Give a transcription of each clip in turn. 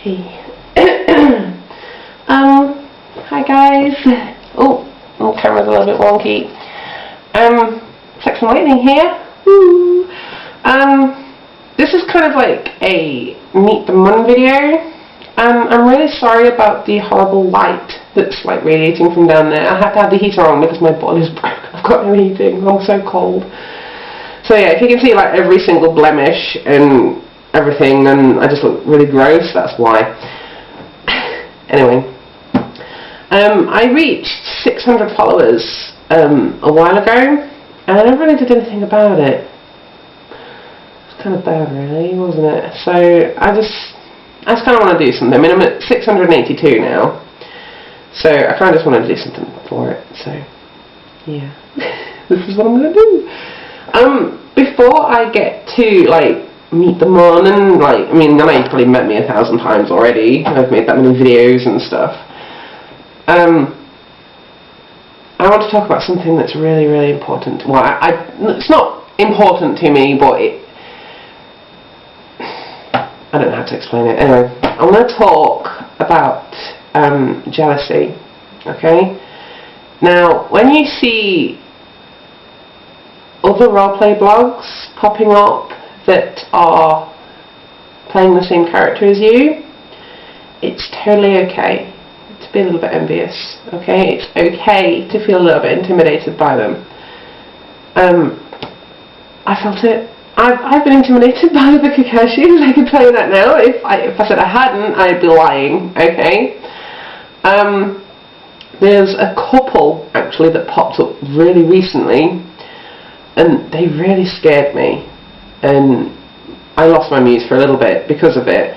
Hey. Hi guys. Oh, camera's a little bit wonky. Sex and Lightning here. Woo. This is kind of like a Meet the Mun video. I'm really sorry about the horrible light that's like radiating from down there. I had to have the heater on because my boiler's broke. I've got no heating. I'm so cold. So yeah, if you can see like every single blemish and everything, and I just look really gross, that's why. Anyway, I reached 600 followers a while ago, and I never really did anything about it. It's kind of bad, really, wasn't it? So I just kind of want to do something. I mean, I'm at 682 now, so I kind of just want to do something for it. So yeah, this is what I'm going to do. Before I get to like Meet the Mun and like, I mean, I know you've probably met me 1,000 times already. I've made that many videos and stuff. I want to talk about something that's really, really important. Well, it's not important to me, but I don't know how to explain it. Anyway, I want to talk about jealousy. Okay? Now, when you see other roleplay blogs popping up that are playing the same character as you, it's totally okay to be a little bit envious. Okay? It's okay to feel a little bit intimidated by them. I felt it. I've been intimidated by the Kakeshis, I can tell you that now. If I said I hadn't, I'd be lying, okay? There's a couple, actually, that popped up really recently, and they really scared me. And I lost my muse for a little bit because of it,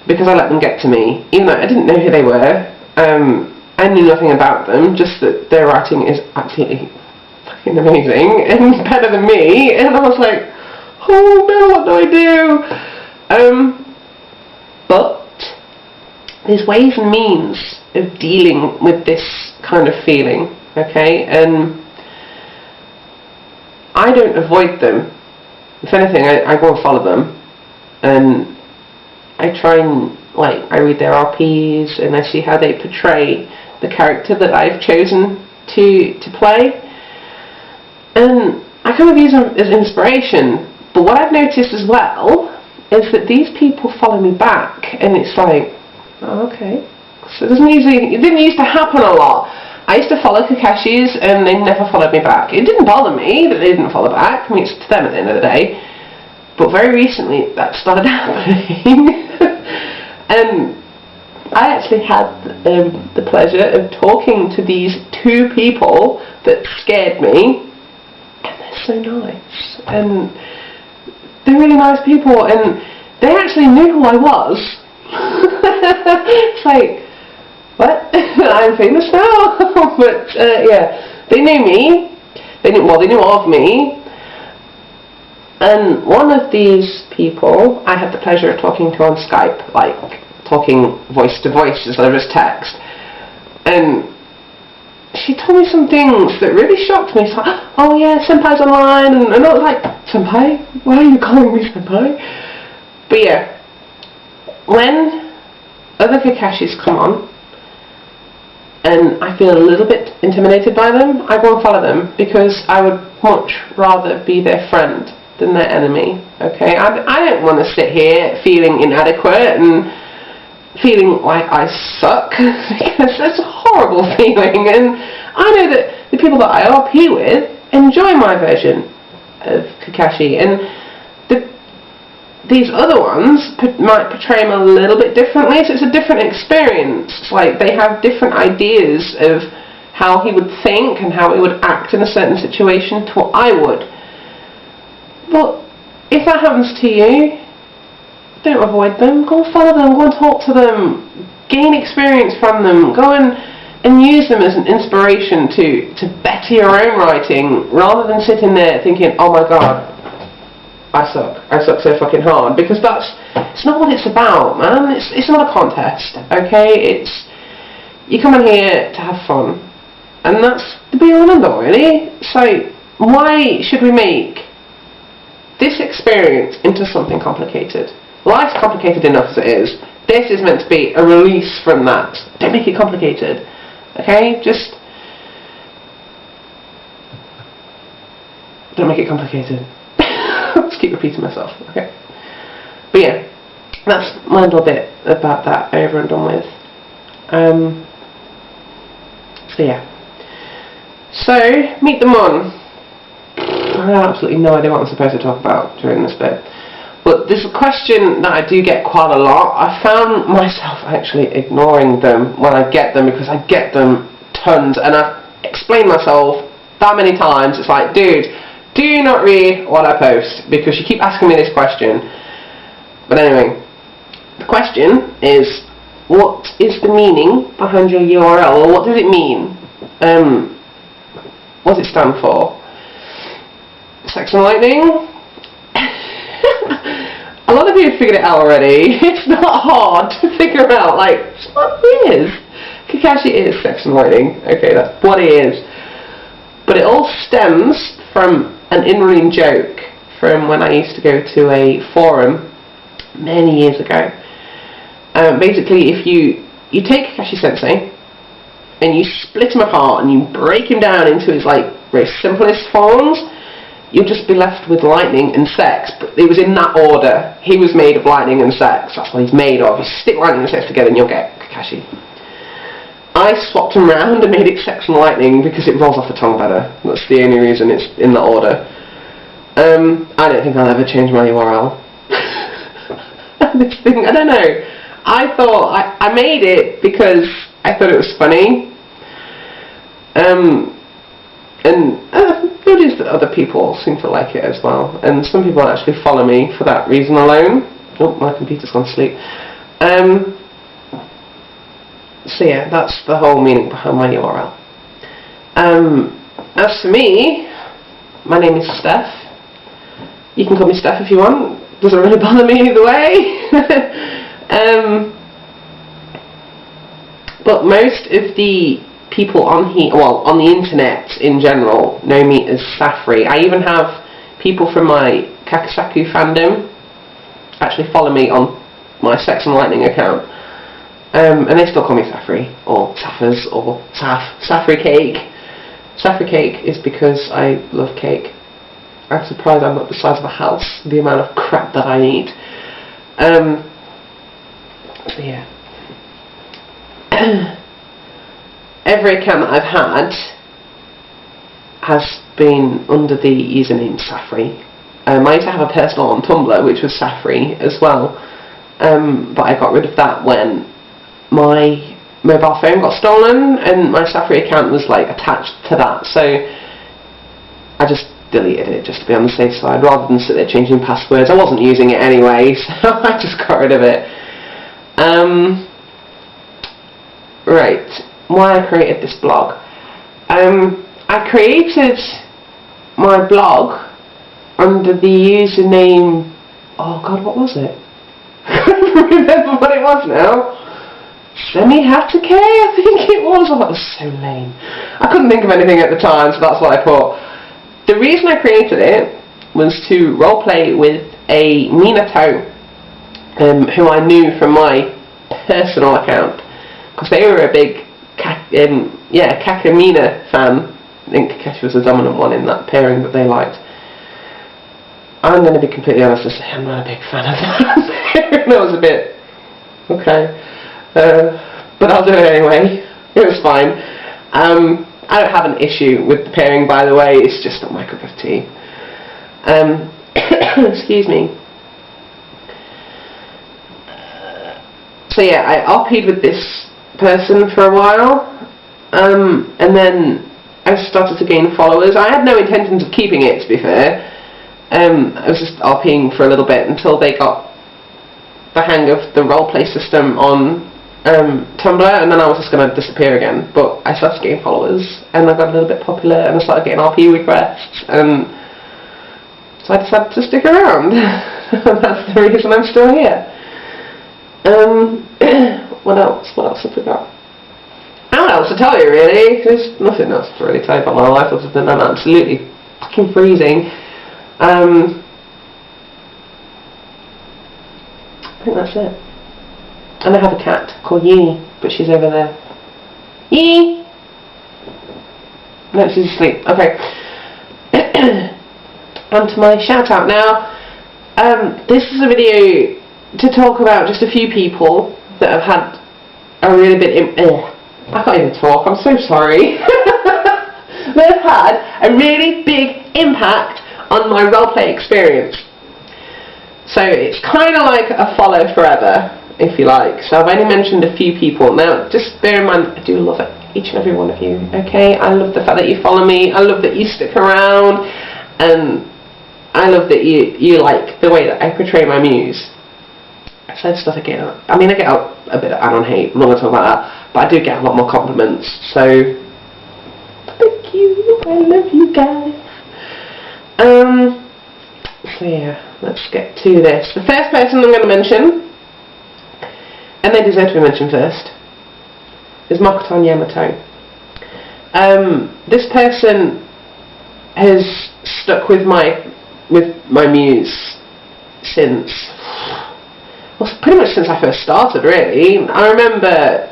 because I let them get to me, even though I didn't know who they were. I knew nothing about them, just that their writing is absolutely fucking amazing, and better than me, and I was like, oh no, what do I do? But there's ways and means of dealing with this kind of feeling, okay? And I don't avoid them. If anything, I go and follow them, and I try and, like, I read their RPs, and I see how they portray the character that I've chosen to play, and I kind of use them as inspiration. But what I've noticed as well is that these people follow me back, and it's like, oh, okay. So it didn't used to happen a lot. I used to follow Kakeshis, and they never followed me back. It didn't bother me that they didn't follow back. I mean, it's to them at the end of the day. But very recently, that started happening. And I actually had the pleasure of talking to these two people that scared me, and they're so nice. And they're really nice people, and they actually knew who I was. It's like, what? I'm famous now? But yeah, they knew me. They knew of me. And one of these people I had the pleasure of talking to on Skype, like talking voice to voice instead of just text. And she told me some things that really shocked me. She's like, oh yeah, Senpai's online, and I was like, Senpai? Why are you calling me Senpai? But yeah, when other Kakeshis come on, and I feel a little bit intimidated by them, I go and follow them, because I would much rather be their friend than their enemy, okay? I don't want to sit here feeling inadequate and feeling like I suck, because that's a horrible feeling, and I know that the people that I RP with enjoy my version of Kakeshi, and these other ones might portray him a little bit differently, so it's a different experience. It's like they have different ideas of how he would think and how he would act in a certain situation to what I would. But if that happens to you, don't avoid them. Go and follow them. Go and talk to them. Gain experience from them. Go and use them as an inspiration to better your own writing, rather than sitting there thinking, oh my god, I suck so fucking hard, because it's not what it's about, man. It's not a contest, okay? You come in here to have fun, and that's the be all and end all, really. So why should we make this experience into something complicated? Life's complicated enough as it is. This is meant to be a release from that. Don't make it complicated. Okay? Just don't make it complicated. Just keep repeating myself. Okay? But yeah, that's my little bit about that over and done with. So yeah. So, meet them on. I have absolutely no idea what I'm supposed to talk about during this bit. But there's a question that I do get quite a lot. I found myself actually ignoring them when I get them, because I get them tons, and I've explained myself that many times. It's like, dude, do not read what I post, because you keep asking me this question. But anyway, the question is, what is the meaning behind your URL, or what does it mean? What does it stand for? Sex and lightning? A lot of you have figured it out already. It's not hard to figure out, like, what it is. Kakashi is sex and lightning. Okay, that's what it is. But it all stems from an in-ring joke from when I used to go to a forum many years ago. Basically, if you take Kakashi Sensei and you split him apart and you break him down into his like very simplest forms, you'll just be left with lightning and sex. But it was in that order. He was made of lightning and sex. That's what he's made of. You stick lightning and sex together and you'll get Kakashi. I swapped them around and made it sex and lightning because it rolls off the tongue better. That's the only reason it's in that order. I don't think I'll ever change my URL. This thing, I don't know. I thought I made it because I thought it was funny. And noticed that other people seem to like it as well, and some people actually follow me for that reason alone. Oh, my computer's gone to sleep. So yeah, that's the whole meaning behind my URL. As for me, my name is Steph. You can call me Steph if you want. Doesn't really bother me either way. But most of the people on here, well, on the internet in general, know me as Safri. I even have people from my Kakasaku fandom actually follow me on my Sex and Lightning account, and they still call me Safri, or Saffers, or Safri Cake. Safri Cake is because I love cake. I'm surprised I'm not the size of a house, the amount of crap that I eat. So yeah. Every account that I've had has been under the username Safri. I used to have a personal on Tumblr, which was Safri as well, but I got rid of that when my mobile phone got stolen, and my Safri account was like attached to that, so I just deleted it just to be on the safe side, rather than sit there changing passwords. I wasn't using it anyway, so I just got rid of it. Right, why I created this blog. I created my blog under the username, oh god, what was it? I can't remember what it was now. Semi-Hatake, I think it was. Oh, that was so lame. I couldn't think of anything at the time, so that's what I put. The reason I created it was to roleplay with a Minato, who I knew from my personal account, because they were a big Kakamina fan. I think Kakashi was the dominant one in that pairing that they liked. I'm going to be completely honest and say I'm not a big fan of that. That was a bit okay, but I'll do it anyway. It was fine. I don't have an issue with the pairing, by the way. It's just not my cup of tea. Excuse me. So yeah, I RP'd with this person for a while, and then I started to gain followers. I had no intentions of keeping it, to be fair. I was just RPing for a little bit until they got the hang of the roleplay system on Tumblr, and then I was just going to disappear again. But I started getting followers, and I got a little bit popular, and I started getting RP requests, and so I decided to stick around. And that's the reason I'm still here. What else? What else have we got? I don't know what else to tell you, really. There's nothing else to really tell you about my life other than I'm absolutely fucking freezing. I think that's it. And I have a cat called Yee, but she's over there. Yee! No, she's asleep. Okay. On to my shout out now. This is a video to talk about just a few people that have had a really big I can't even talk, I'm so sorry. They've had a really big impact on my roleplay experience. So it's kind of like a follow forever, if you like. So I've only mentioned a few people. Now, just bear in mind, I do love it, each and every one of you, okay? I love the fact that you follow me, I love that you stick around, and I love that you like the way that I portray my muse. So stuff I get out. I mean, I get out a bit of add-on hate, I'm not going to talk about that, but I do get a lot more compliments, so thank you, I love you guys. So yeah, let's get to this. The first person I'm going to mention, and they deserve to be mentioned first, is Makoto Yamato. This person has stuck with my muse since, well, pretty much since I first started, really. I remember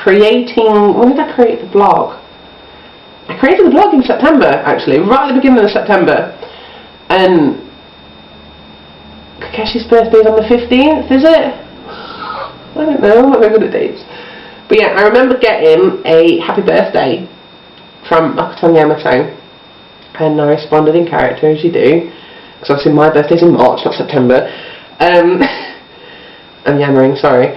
creating, when did I create the blog? I created the blog in September, actually, right at the beginning of September. And Kakeshi's birthday is on the 15th, is it? I don't know, I'm not very good at dates. But yeah, I remember getting a happy birthday from Makoto Yamato, and I responded in character, as you do, because obviously my birthday's in March, not September. I'm yammering, sorry.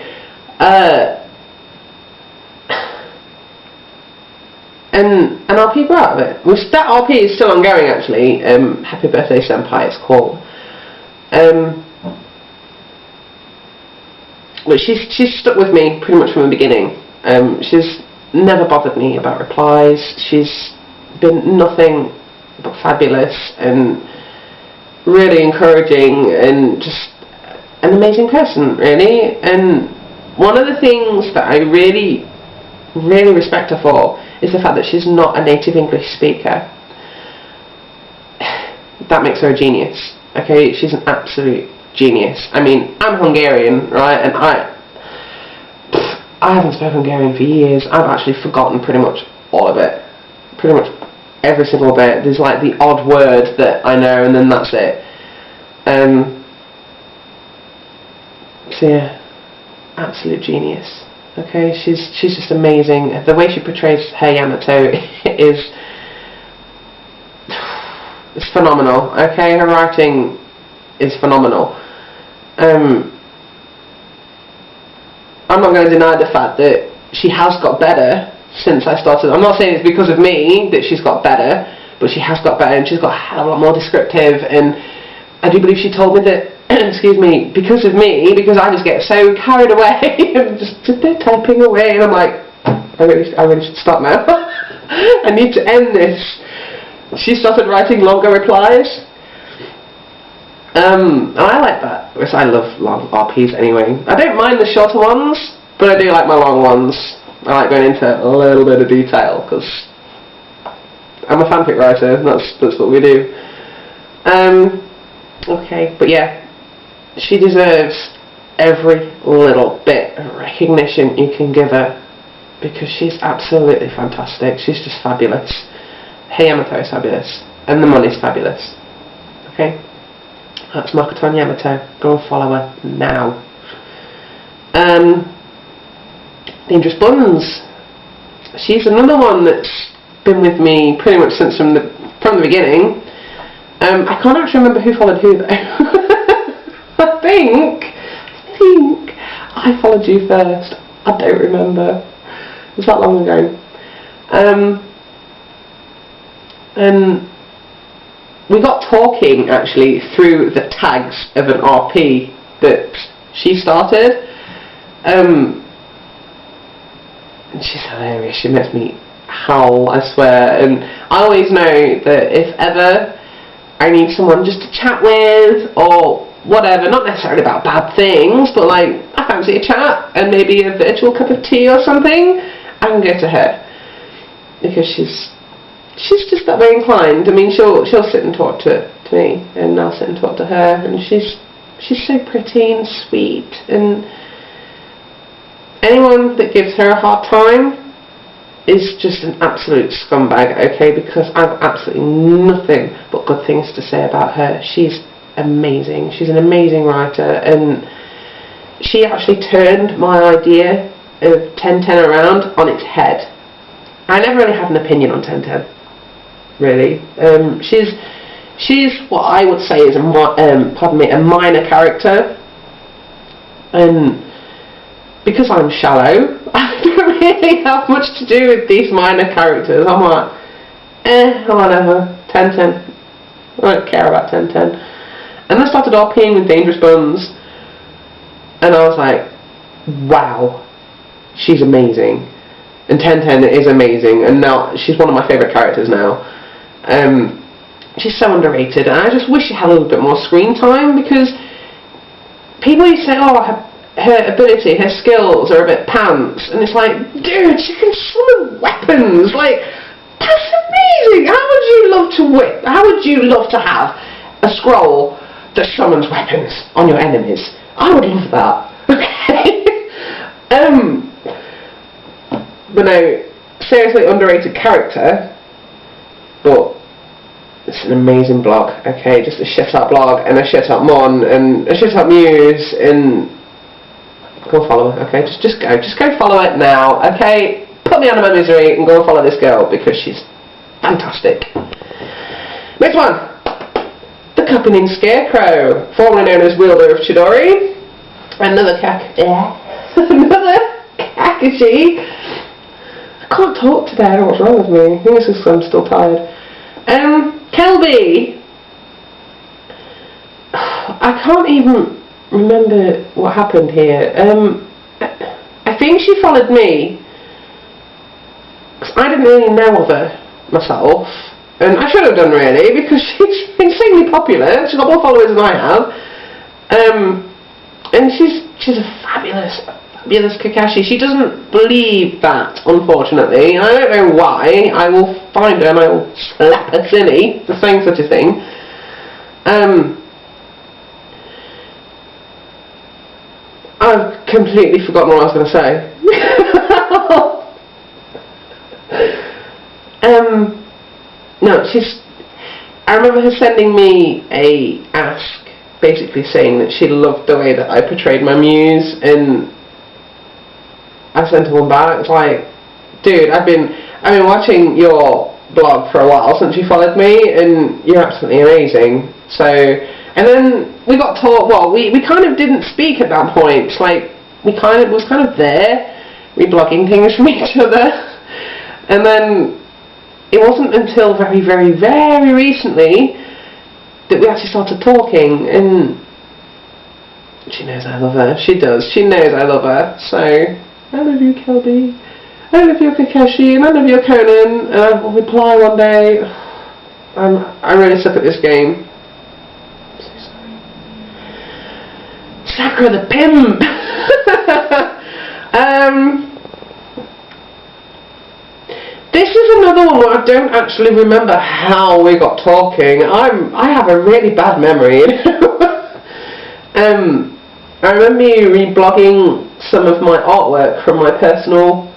And an RP grew out of it. Which that RP is still ongoing, actually. Happy Birthday Senpai, it's called. But she's stuck with me pretty much from the beginning. She's never bothered me about replies. She's been nothing but fabulous and really encouraging and just an amazing person, really. And one of the things that I really respect her for is the fact that she's not a native English speaker. That makes her a genius. Okay, she's an absolute genius. I mean, I'm Hungarian, right, and I haven't spoken Hungarian for years. I've actually forgotten pretty much all of it. Pretty much every single bit. There's like the odd word that I know, and then that's it. So yeah, absolute genius. Okay, she's just amazing. The way she portrays her Yamato is phenomenal. Okay, her writing is phenomenal. I'm not going to deny the fact that she has got better since I started. I'm not saying it's because of me that she's got better, but she has got better, and she's got a hell of a lot more descriptive. And I do believe she told me that, excuse me, because of me, because I just get so carried away and just there typing away, and I'm like, I really should stop now. I need to end this. She started writing longer replies. And I like that, because I love long RPs anyway. I don't mind the shorter ones, but I do like my long ones. I like going into a little bit of detail, because I'm a fanfic writer, that's what we do. Okay, but yeah, she deserves every little bit of recognition you can give her, because she's absolutely fantastic. She's just fabulous. Hey Yamato is fabulous, and the money's fabulous. Okay, that's Makoto Yamato. Go and follow her now. Dangerous Buns. She's another one that's been with me pretty much since from the beginning. I can't actually remember who followed who though. I think I followed you first. I don't remember. It was that long ago. And we got talking actually through the tags of an RP that she started. And she's hilarious. She makes me howl, I swear. And I always know that if ever I need someone just to chat with or whatever, not necessarily about bad things, but like I fancy a chat and maybe a virtual cup of tea or something, I can go to her, because she's just that way inclined. I mean, she'll sit and talk to me, and I'll sit and talk to her, and she's so pretty and sweet, and anyone that gives her a hard time is just an absolute scumbag, okay, because I've absolutely nothing but good things to say about her. She's amazing. She's an amazing writer, and she actually turned my idea of 1010 around on its head. I never really had an opinion on 1010, really. She's what I would say is a minor character, and because I'm shallow, I don't really have much to do with these minor characters. I'm like, whatever, 1010. I don't care about 1010. And I started RPing with Dangerous Buns, and I was like, wow, she's amazing. And 1010 is amazing, and now she's one of my favourite characters now. She's so underrated, and I just wish she had a little bit more screen time, because people used to say, oh, her ability, her skills are a bit pants, and it's like, dude, she can summon weapons, like, that's amazing. How would you love to have a scroll that summons weapons on your enemies? I would love that. Okay. But no, seriously underrated character, but it's an amazing blog, okay, just a shit up blog, and a shit up mon, and a shit up muse, and go follow her, okay, just go follow it now, okay, put me out of my misery and go and follow this girl, because she's fantastic. Next one, the Cupping Scarecrow, formerly known as Wielder of Chidori, another Kakashi. I can't talk today, I don't know what's wrong with me. I think it's just I'm still tired. Kelby. I can't even remember what happened here. I think she followed me, because I didn't really know of her myself, and I should have done really, because she's insanely popular. She's got more followers than I have. And she's a fabulous Kakashi. She doesn't believe that, unfortunately, and I don't know why. I will find her and I will slap her silly for saying such a thing. I've completely forgotten what I was going to say. No, I remember her sending me a ask, basically saying that she loved the way that I portrayed my muse, and I sent her one back. It's like, dude, I've been watching your blog for a while since you followed me, and you're absolutely amazing. So, and then we got taught. Well, we kind of didn't speak at that point. It's like we was kind of there, reblogging things from each other, and then it wasn't until very, very, very recently that we actually started talking, and she knows I love her. She does. She knows I love her. So, I love you, Kelby. I love you, Kakashi, and I love you, Conan. And I will reply one day. I'm really stuck at this game. I'm so sorry. Sakura the Pimp. This is another one where I don't actually remember how we got talking. I have a really bad memory. I remember you reblogging some of my artwork from my personal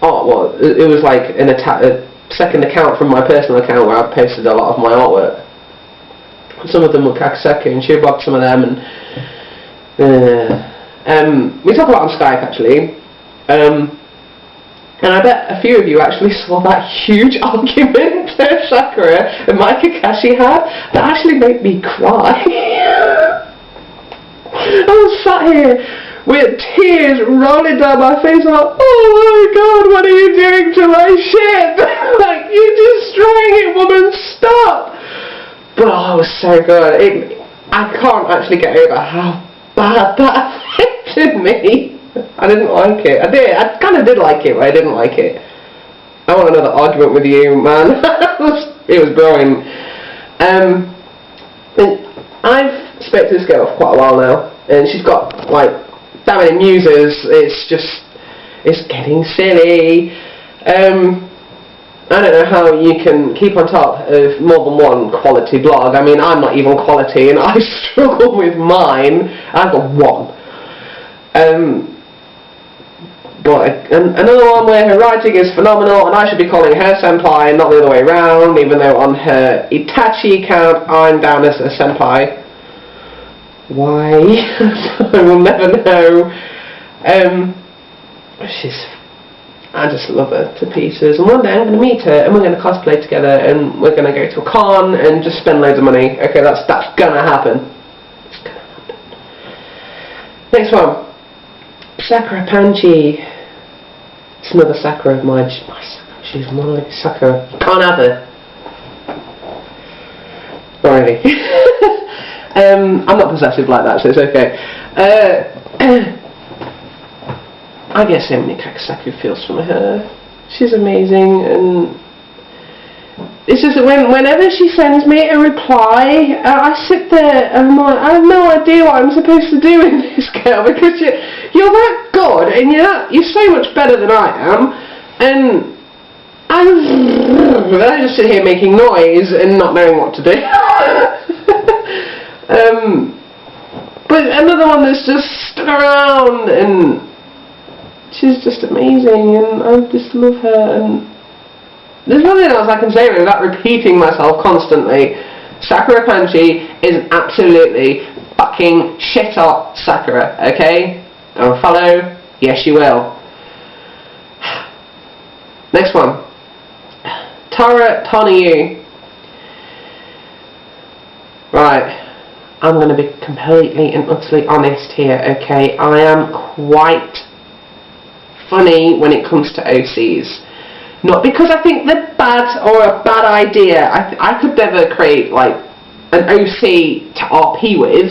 art. Well, it was like a second account from my personal account where I posted a lot of my artwork. Some of them were Kakaseki, and she reblogged some of them. And we talk a lot on Skype actually. And I bet a few of you actually saw that huge argument that Sakura and my Kakashi had that actually made me cry. I was sat here with tears rolling down my face, like, oh my god, what are you doing to my ship? Like, you're destroying it, woman, stop! But oh, it was so good. I can't actually get over how bad that affected me. I didn't like it. I kind of did like it, but I didn't like it. I want another argument with you, man. It was brilliant. And I've spoken to this girl for quite a while now, and she's got like that many muses. It's getting silly. I don't know how you can keep on top of more than one quality blog. I mean, I'm not even quality, and I struggle with mine. I've got one. Another one where her writing is phenomenal and I should be calling her senpai and not the other way around, even though on her Itachi account I'm down as a senpai. Why? I will never know. I just love her to pieces, and one day I'm going to meet her and we're going to cosplay together and we're going to go to a con and just spend loads of money. Okay, that's gonna happen. It's gonna happen. Next one. Sakura Panchi. It's another Sakura of mine. She's one like Sakura. Can't have her. Not really. I'm not possessive like that, so it's okay. I get so many Kakusaku feels from her. She's amazing, and it's just that whenever she sends me a reply, I sit there and I'm like, I have no idea what I'm supposed to do with this girl, because you're that good and you're so much better than I am, and I just sit here making noise and not knowing what to do. But another one that's just stuck around, and she's just amazing, and I just love her, and there's nothing else I can say without repeating myself constantly. Sakura Panchi is absolutely fucking shit hot Sakura, okay? I'll follow? Yes you will. Next one. Tara Toniyu. Right. I'm going to be completely and utterly honest here, okay? I am quite funny when it comes to OCs. Not because I think they're bad or a bad idea. I could never create like an OC to RP with.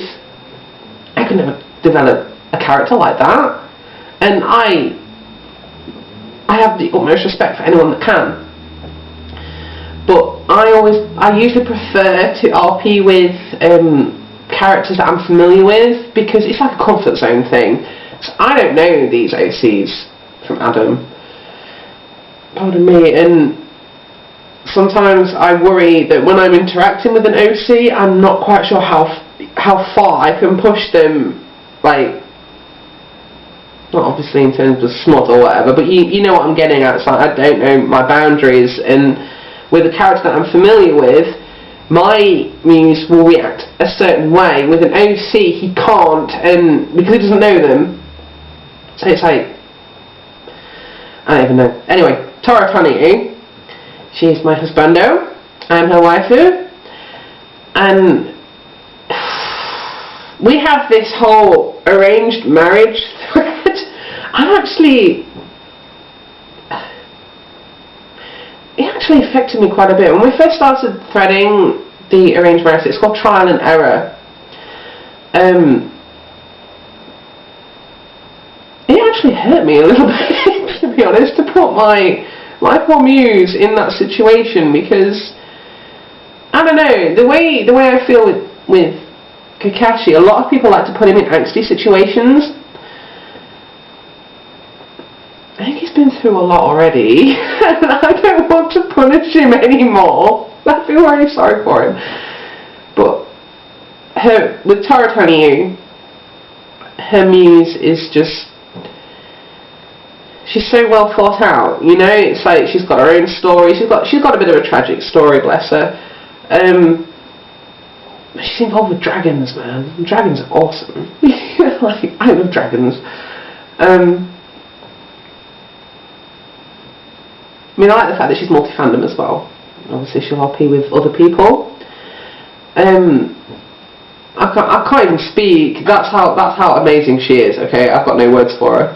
I could never develop a character like that. And I have the utmost respect for anyone that can. But I usually prefer to RP with characters that I'm familiar with, because it's like a comfort zone thing. So I don't know these OCs from Adam. Pardon me, and sometimes I worry that when I'm interacting with an OC, I'm not quite sure how far I can push them, like, not obviously in terms of smut or whatever, but you know what I'm getting at. So I don't know my boundaries, and with a character that I'm familiar with, my muse will react a certain way. With an OC, he can't, and because he doesn't know them, so it's like, I don't even know. Anyway, Tara Toniyu, she's my husbando, I'm her waifu, and we have this whole arranged marriage thread. It actually affected me quite a bit. When we first started threading the arranged marriage, it's called Trial and Error. It actually hurt me a little bit, to be honest, to put my poor muse in that situation, because I don't know, the way I feel with Kakashi, a lot of people like to put him in angsty situations. I think he's been through a lot already, and I don't want to punish him anymore. I feel very sorry for him. But with Tara Toniyu, her muse is just, she's so well thought out, you know. It's like she's got her own story. She's got a bit of a tragic story, bless her. She's involved with dragons, man. Dragons are awesome. Like, I love dragons. I mean, I like the fact that she's multi-fandom as well. Obviously, she'll RP with other people. I can't even speak. That's how amazing she is. Okay, I've got no words for her.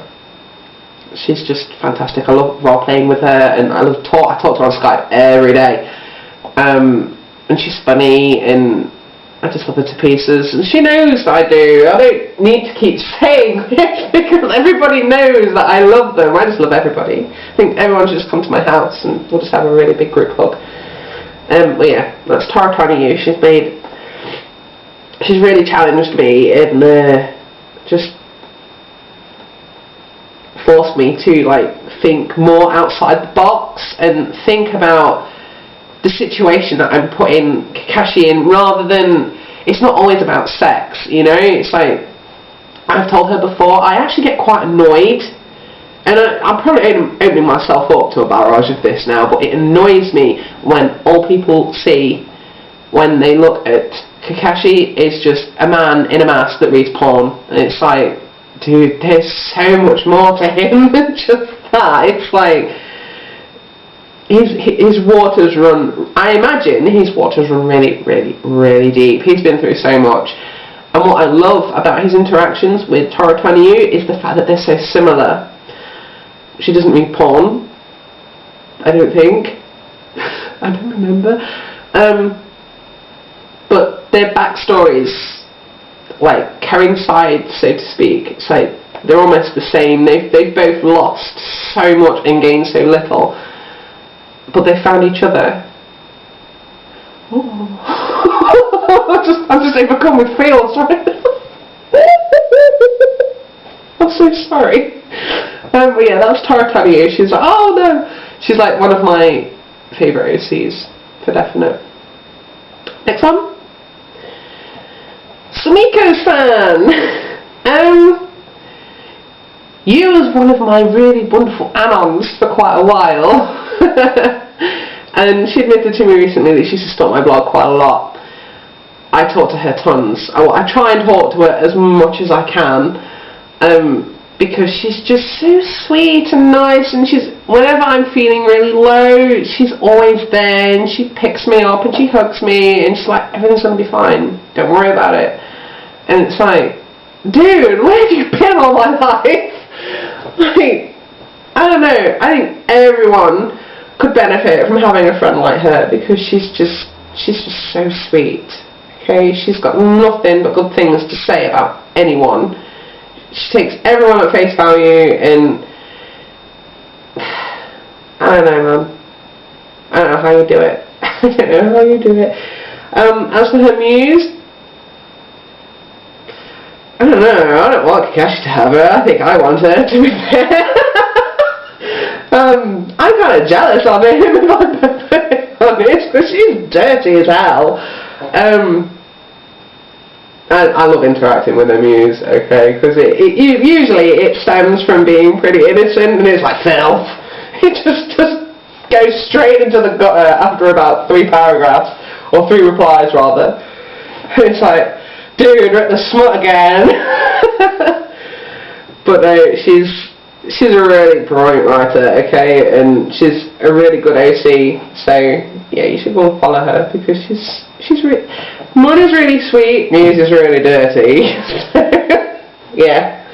She's just fantastic. I love role playing with her, and I talk to her on Skype every day. And she's funny, and I just love her to pieces. And she knows that I do. I don't need to keep saying it, because everybody knows that I love them. I just love everybody. I think everyone should just come to my house and we'll just have a really big group hug. But yeah, that's Tara Toniyu. She's really challenged me and just forced me to like think more outside the box and think about the situation that I'm putting Kakashi in, rather than, it's not always about sex, you know. It's like, I've told her before, I actually get quite annoyed And I'm probably opening myself up to a barrage of this now, but it annoys me when all people see when they look at Kakashi is just a man in a mask that reads porn. And it's like, dude, there's so much more to him than just that. It's like, his waters run, I imagine his waters run really, really, really deep. He's been through so much. And what I love about his interactions with Toru Taniyu is the fact that they're so similar. She doesn't read porn, I don't think. I don't remember. But their backstories, like, coincide, so to speak. It's like, they're almost the same. They've both lost so much and gained so little. But they found each other. Oh. I'm just overcome with feels right now. I'm so sorry. But yeah, that was Toru Taniyu. She's like, oh no! She's like one of my favourite OCs, for definite. Next one. Sumiko-san! You was one of my really wonderful anons for quite a while. And she admitted to me recently that she used to stalk my blog quite a lot. I talk to her tons. I try and talk to her as much as I can, because she's just so sweet and nice, and whenever I'm feeling really low, she's always there, and she picks me up and she hugs me, and she's like, everything's gonna be fine, don't worry about it. And it's like, dude, where have you been all my life? Like, I don't know, I think everyone could benefit from having a friend like her, because she's just so sweet. Okay, she's got nothing but good things to say about anyone. She takes everyone at face value, and I don't know, man. I don't know how you do it. I don't know how you do it. As for her muse, I don't know. I don't want Kakashi to have her. I think I want her, to be fair. I'm kind of jealous of him, if I'm perfectly honest, because she's dirty as hell. I love interacting with her muse, okay, because usually it stems from being pretty innocent, and it's like filth. It just goes straight into the gutter after about 3 paragraphs, or 3 replies rather. It's like, dude, we're at the smut again. But no, she's a really brilliant writer, okay, and she's a really good OC, so yeah, you should go and follow her, because she's really, Mud is really sweet, Muse is really dirty. Yeah.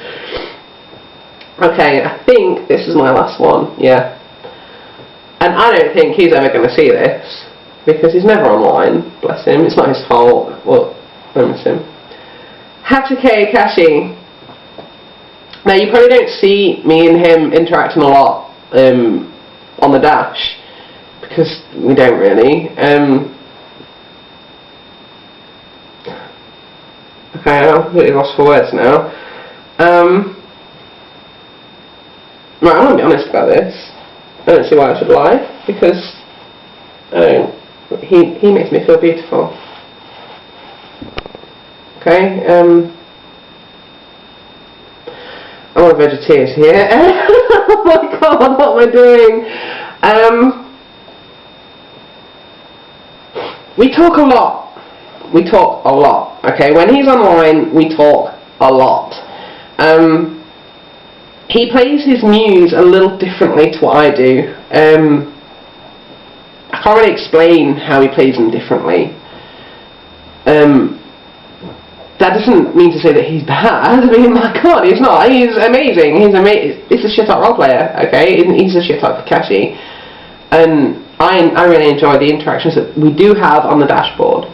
Okay, I think this is my last one, yeah. And I don't think he's ever going to see this, because he's never online, bless him, it's not his fault. Well, I miss him. Hatake Kashi. Now, you probably don't see me and him interacting a lot on the dash, because we don't really. Okay, I'm completely lost for words now. Right, I'm going to be honest about this. I don't see why I should lie, because he makes me feel beautiful. Okay, I'm on the verge of tears here. Oh my god, what am I doing? We talk a lot. We talk a lot. Okay, when he's online, we talk a lot. He plays his muse a little differently to what I do. I can't really explain how he plays them differently. That doesn't mean to say that he's bad. I mean, my god, he's not. He's amazing. He's a shit-hot role player, okay? He's a shit-hot Kakashi. And I really enjoy the interactions that we do have on the dashboard.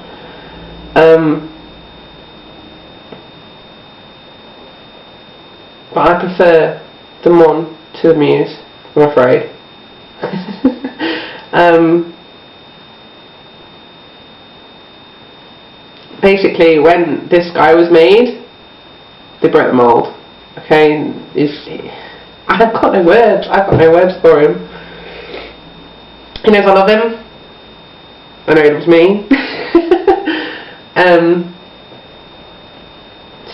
But I prefer the Mon to the Muse, I'm afraid. Basically, when this guy was made, they broke the mould. Okay, I've got no words. I've got no words for him. He knows I love him. I know he loves me.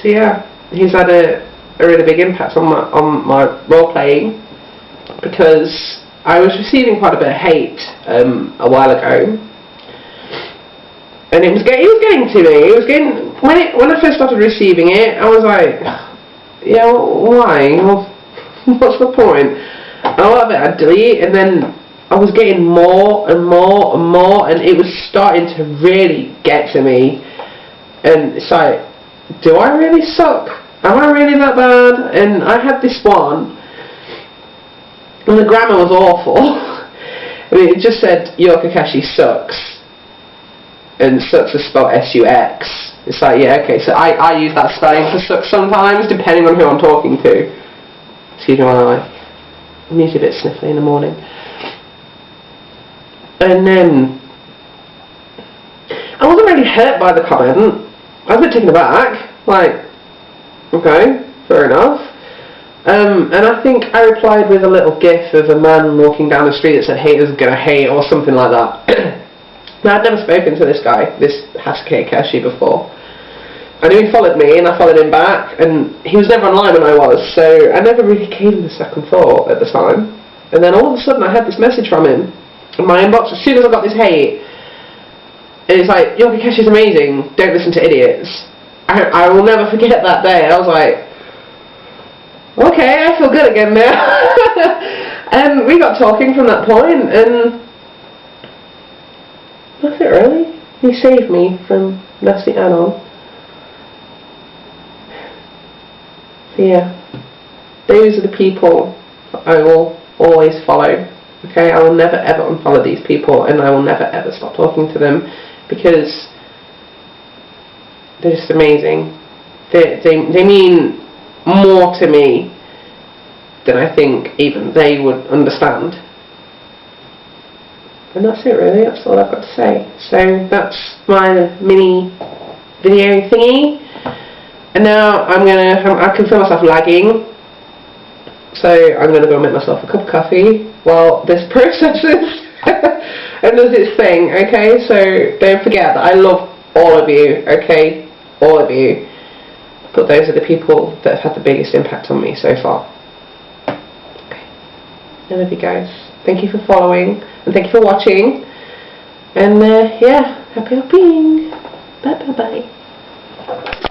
So yeah, he's had a really big impact on my role playing, because I was receiving quite a bit of hate a while ago, and it was getting to me. It was getting when I first started receiving it. I was like, yeah, why? What's the point? And a lot of it I'd delete, and then I was getting more and more and more, and it was starting to really get to me. And it's like, do I really suck? Am I really that bad? And I had this one, and the grammar was awful. I mean, it just said, Yu Kakashi sucks. And sucks is spelled S-U-X. It's like, yeah, okay, so I use that spelling for suck sometimes, depending on who I'm talking to. Excuse me while I'm usually a bit sniffly in the morning. And I wasn't really hurt by the comment. I was a bit taken aback. Like, okay, fair enough. And I think I replied with a little gif of a man walking down the street that said, haters are gonna hate, or something like that. Now, I'd never spoken to this guy, this Hasuke Kakashi, before. I knew he followed me, and I followed him back, and he was never online when I was, so I never really gave him a second thought at the time. And then all of a sudden I had this message from him in my inbox as soon as I got this hate. And it's like, Yu Kakashi's amazing, don't listen to idiots. I will never forget that day. I was like, okay, I feel good again now. And we got talking from that point, and that's it really. He saved me from nasty Anon. So yeah, those are the people I will always follow. Okay, I will never ever unfollow these people, and I will never ever stop talking to them, because they're just amazing. They mean more to me than I think even they would understand. And that's it really, that's all I've got to say. So that's my mini video thingy. And now I can feel myself lagging. So I'm going to go make myself a cup of coffee while this processes and does its thing, okay? So don't forget that I love all of you, okay? All of you. But those are the people that have had the biggest impact on me so far. Okay. I love you guys. Thank you for following, and thank you for watching. And yeah, happy being. Bye bye bye.